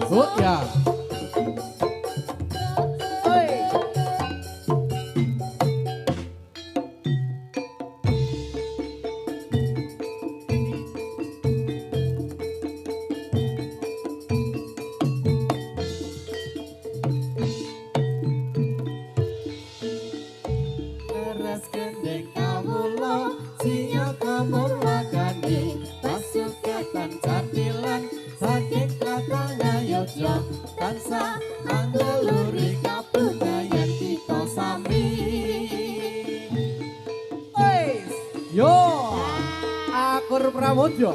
Oh ya. Yo, akur Pramodyo.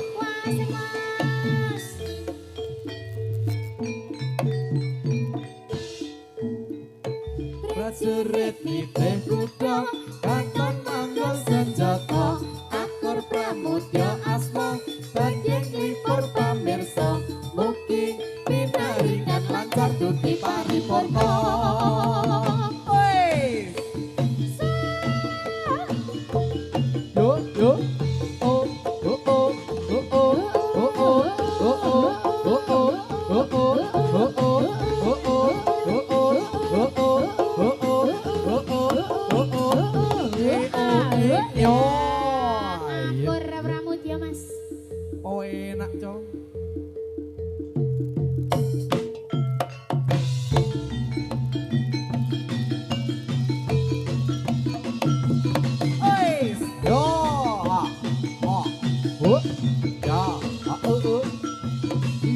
Prajurit nitih kuda katon manggol senjata akur Pramodya asma badhe nglipur pamirsa mugi pinaringan lancar duti paripurna. Oh enak cong.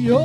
Yo.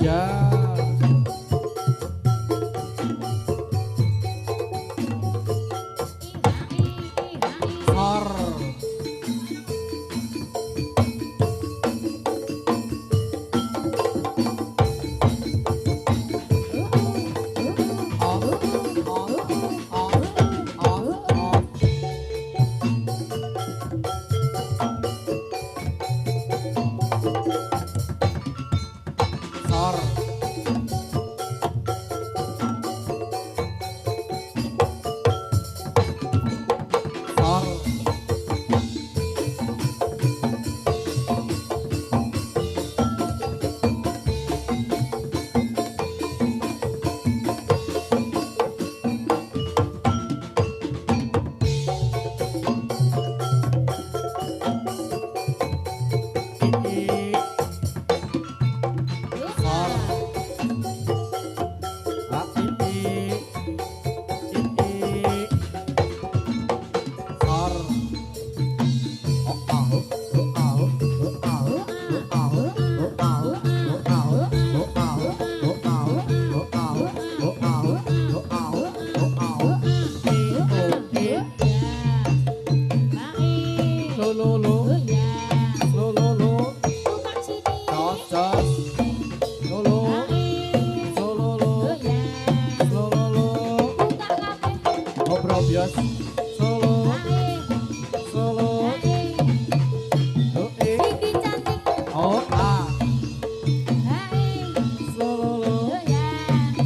Ya. Sor. Sor. Sor. Ii. Sor. A ii. Ii. Sor. Oh au. Oh au. Oh au. Oh au. Oh au. Oh au. Oh au. Oh au. Oh au. Oh au. Oh au. Oh au. I o i. Lo lo lo. Lo lo lo. Jos jos. Lo lo. So lo lo. Lo lo lo. Ngobrol bias. Solo. Solo. Lo i. Oh a. Solo lo.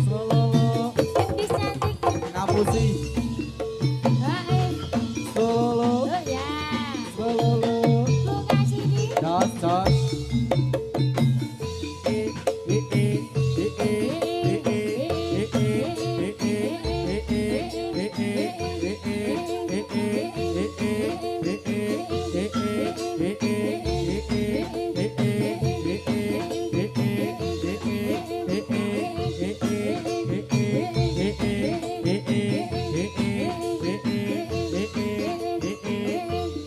Solo lo. Ngapusi. Solo lo. Solo lo. Jos jos. I i i i i i i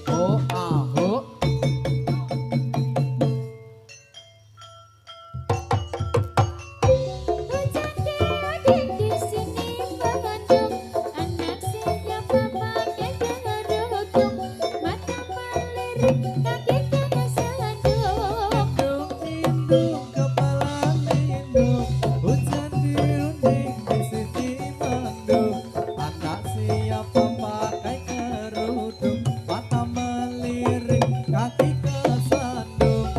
Oh aho. Lindung kepala lindung, hujan dirunding di sisi mendung. Anak siapa pakai kerudung, mata melirik, kaki kesandung.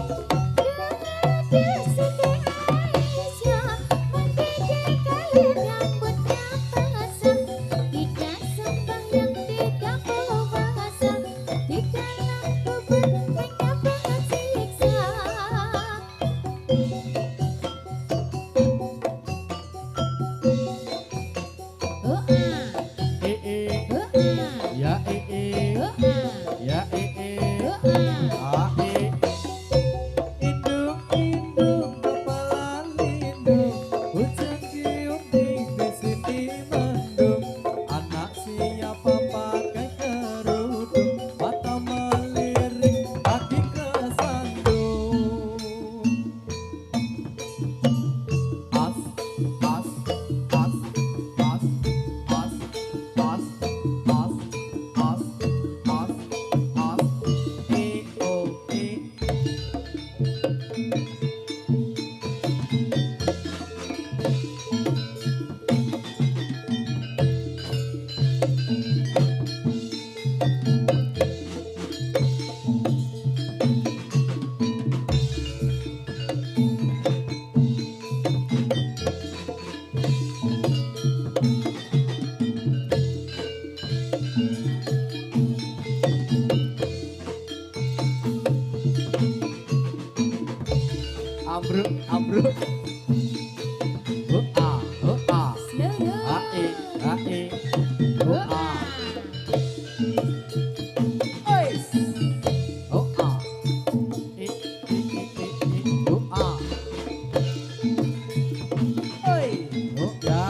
Ee, ya ee, ya ee, ae. Indung indung kepala lindung, hujan dirunding di sini mendung. Anak siapa pakai kerudung, mata melirik, kaki kesandung. As as as as as as as as as as e o e. Ambruk ambruk. Oh a oh a. A e a e. Oh a. Ois. Oh a. E e e e e. Oh a. Oi. Oh ya.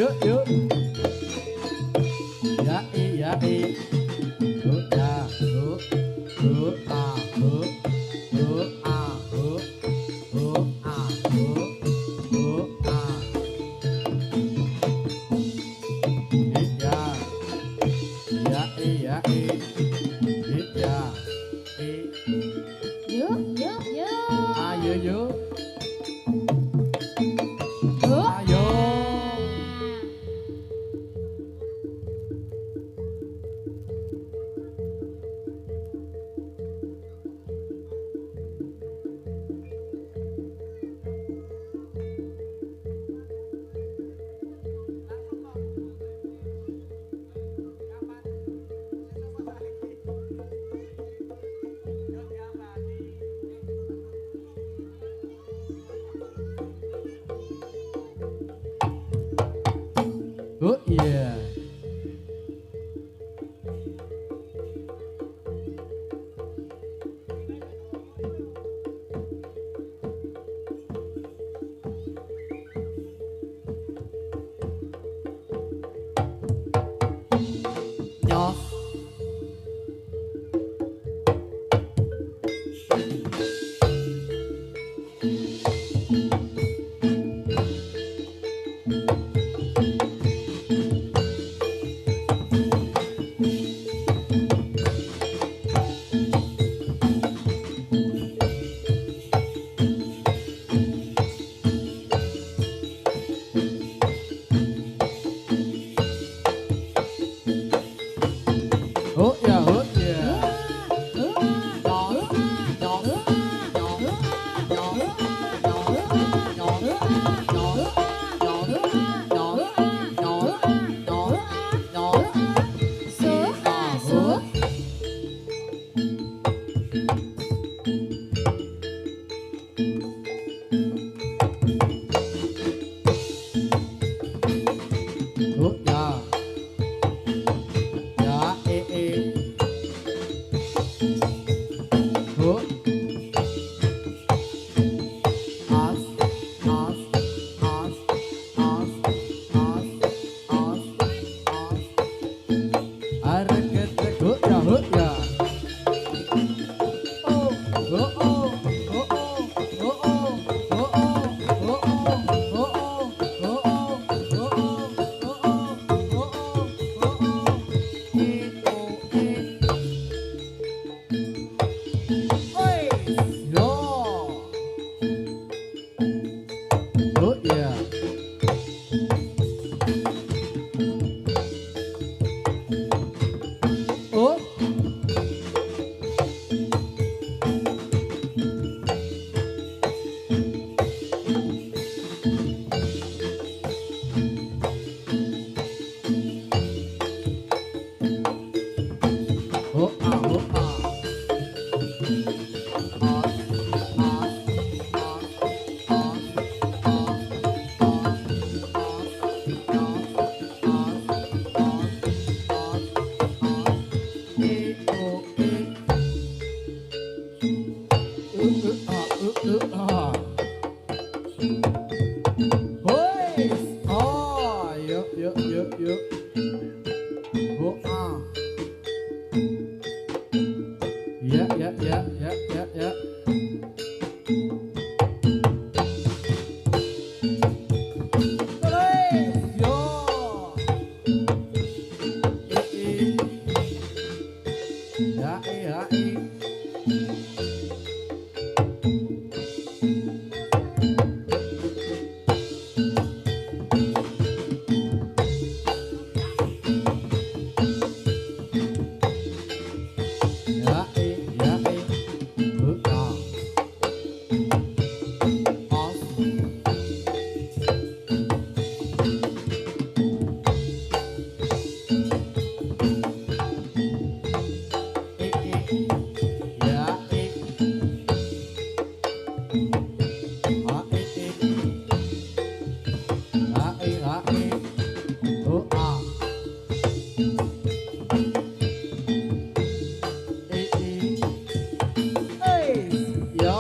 yuk yuk. Ya ya hu ya hu a hu a hu a hu a. Ya ya ya Yuk, yuk, yuk. ayo yuk. Yuk. Ayo. Oh iya. Nyos. Oh ya, oh ya. Oh ya. Ya, oh. As, as, as, as, as, as, as. Hareket, oh ya, oh ya. Oh, oh, oh, oh, oh, oh, oh, oh, oh, oh, oh, oh yeah. Oh. Oh ah oh ah. Yuk yuk yuk yuk. Oh ah. Ya ya ya ya ya ya. Terus yo. Ya ya. Ya ya. Buka. Os. Ya oh ah. Ya.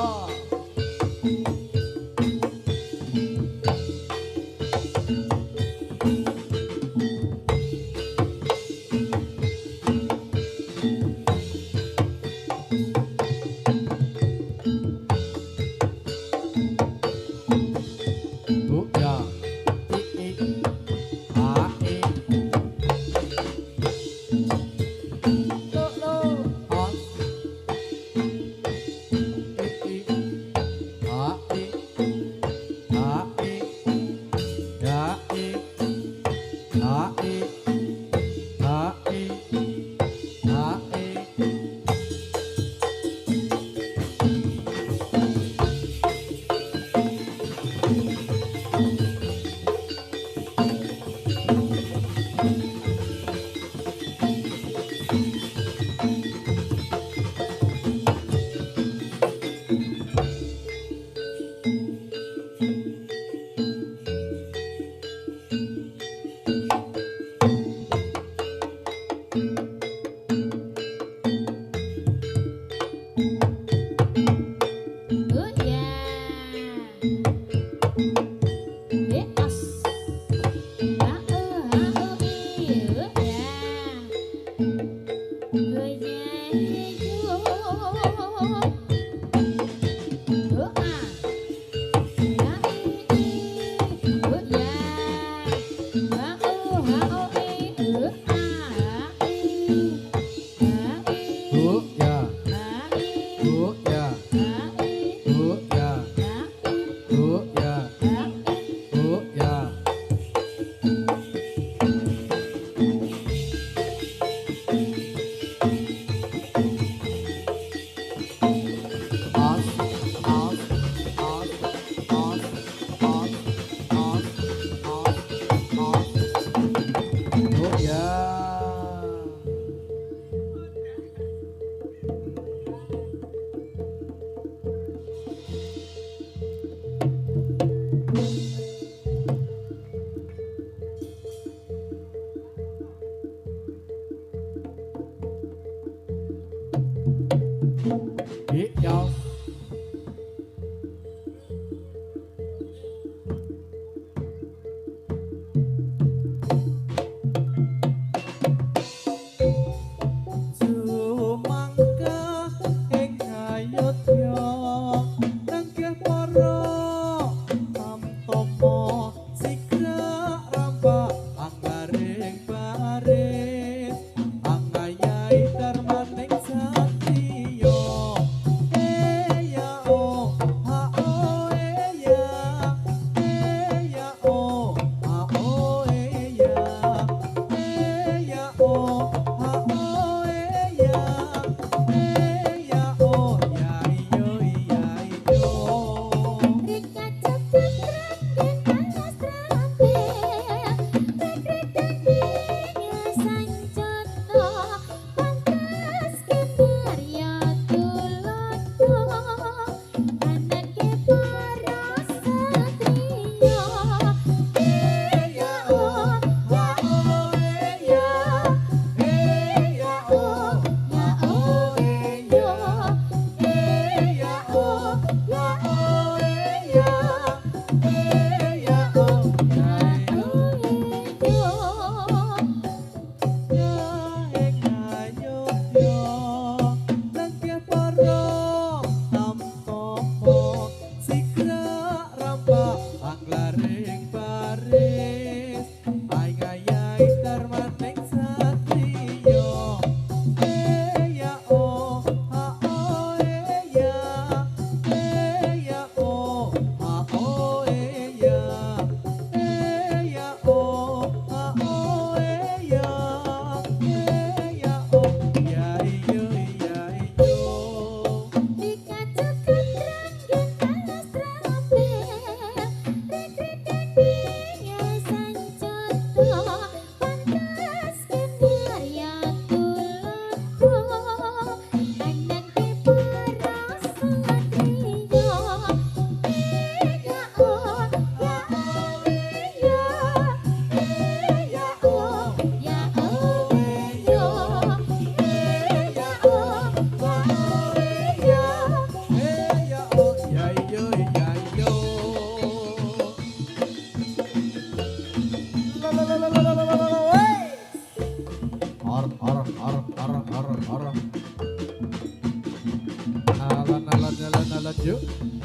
Yuk.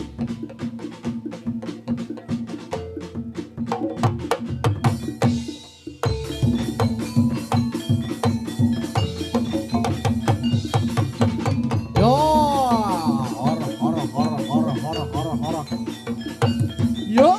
Yo, horo. Yo.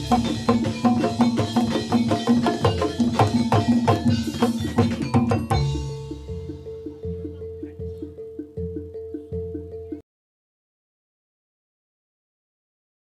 Thank you.